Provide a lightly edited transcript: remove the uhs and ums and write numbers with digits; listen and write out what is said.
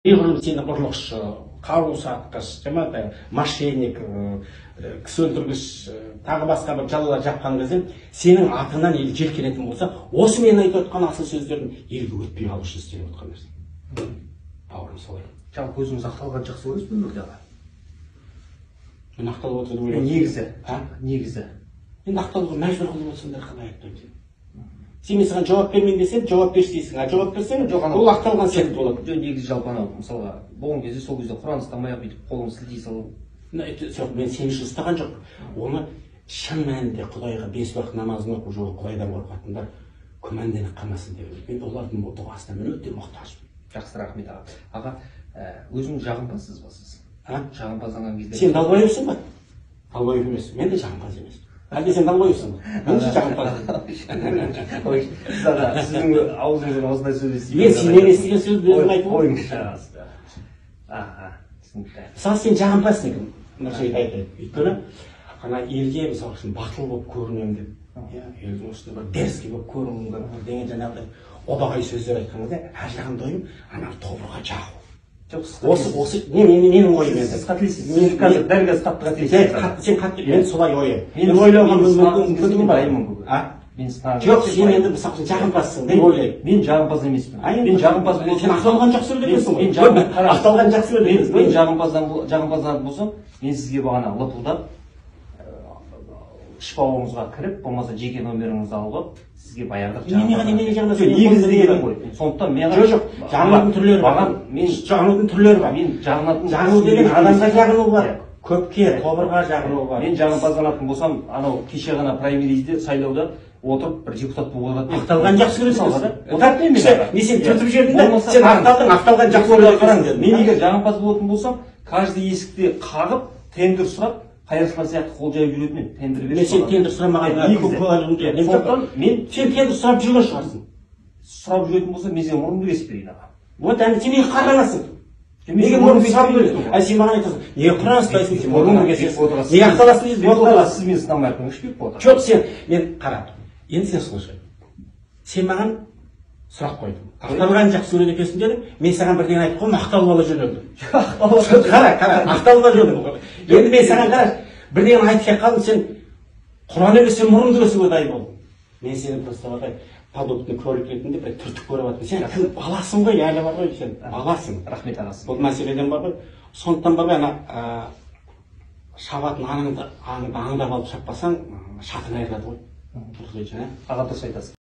неғұрлым сені ұрлықшы, қару сатқыш, жаңағыдай мошенник, кісі өлтіргіш, тағы басқа бір жалалар жапқан кезде сенің атыңнан ел желкенетін болса, осы мен айтып отқан асыл сөздердің елге өтпей қалу үшін істеліп отқан нәрсе. Бауырым солай. Жалпы өзіңіз ақталған жақсы көресіз бе өмірде аға? Мен ақталып отыр деп ойлаймын. Негізі. Енді ақталуға мәжбүр қылып отырсыңдар, қалай айтпаймын сен. Сен саған жауап бермеймін десең, жауап берші дейсің. А жауап берсең, ол ақталған сияқты болады. Негізі жалпы анау, мысалға, болған кезде сол кезде Құран ұстамай ақ бүйтіп қолын сілтей салу. Жоқ, мен сен үшін ұстаған жоқ. Оны шын мәнінде Құдайға 5 уақыт намазын оқу жолы Құдайдан қорқатындар күмәнданып қалмасын деп. Мен олардың дұғасына мен өте мұқтажбын. Жақсы, рахмет аға. Аға, өзіңіз жағымпазсыз ба сіз? Жағымпазданған кезде. Сен далбайыпсың ба? Далбайып емес. Мен де жағымпаз емес. Әлде сен далбайыпсың ба? Мен де жағымпазбын. Сіз аға, сіздің аузыңыздан осындай сөз естиген. Мен сенен естіген сөзді өзім айтып отырмын. Мысалы сен жағымпазсың екен. Бір жайды айтайын. Өйткені ана елге мысалы үшін батыл болып көрінемін деп, елдің осында бір дерзкий болып көрінемін деген жаңағыдай одағай сөздер айтқан кезде әр жағын дойым ана тобырға жағу. Осы менің ойым енді. Сіз қателесіз. Мен қазір дәл қазір қатты қателесіз. Сен қатты, мен солай ойым. Мен ойлауға мүмкіндігім бар. Жоқ, сен енді мысалы жағымпазсың деп ойлаймын. Мен жағымпаз емеспін. Мен жағымпаз болсам, сен ақталған жақсы өтесің ғой. Ақталған жақсы өтесің. Мен жағымпаздан болсам, мен сізге бағана лыпылдап шпауыңызға кіріп, болмаса жеке номеріңізді алып, сізге баяғыда негізі дегенім ғой. Сондықтан мен жоқ, жаңылудың түрлері бар. Жаңылудың түрлері бар. Мен жаңылу деген адамға жағыну бар. Көпке, тобырға жағыну бар. Мен жағымпазданатын болсам, анау кеше ғана праймеризде сайлауда отырып бір депутат болып отыратын. Ақталған жақсы көресің. Не сен түртіп жібердің де, сен ақталған жақсы көресің. Мен егер жағымпаз болатын болсам, каждый есікте қағып, тендер сұрап, қайыршылар сияқты қол жайып жүретін ем. Тендер беріп. Мен сен тендер сұрамаған. Сондықтан мен сен тендер сұрап жүрген шығарсың. Сұрап жүретін болса, мен сен мұрынды кесіп берейін аға. Вот әні сен неге қарғанасың? Неге мұрынды сұрап бересің? Сен маған айтасың, неге Құран ұстайсың, сен мұрынды кесесің. Неге ақталасың дейсің? Сіз мені сынамай ақ қойыңызшы деп отыр. Жоқ, сен мен қара. Енді сен слушай. Сен маған сұрақ қойдың. Ақталған жақсы көреді екенсің дедім. Мен саған бірдеңе айтып қойдым, ақталып ала жөнелдім. Қара, ақталып ала жөнелдім. Енді мен саған қара, бірдеңені айтып келіп қалдым, сен Құран емес, сен мұрынды кесуге дайын болдың. Мен сені просто бағай подобный кролик ретінде бір түртіп көріп жатырмын. Сен кім баласың ғой, әлі бар ғой, сен баласың. Рахмет ағасы. Бұл мәселеден бар ғой. Сондықтан бар ғой, ана шабатын аңды аңдап алып шаппасаң, шатың айырылады ғой. Аға дұрыс айтасыз.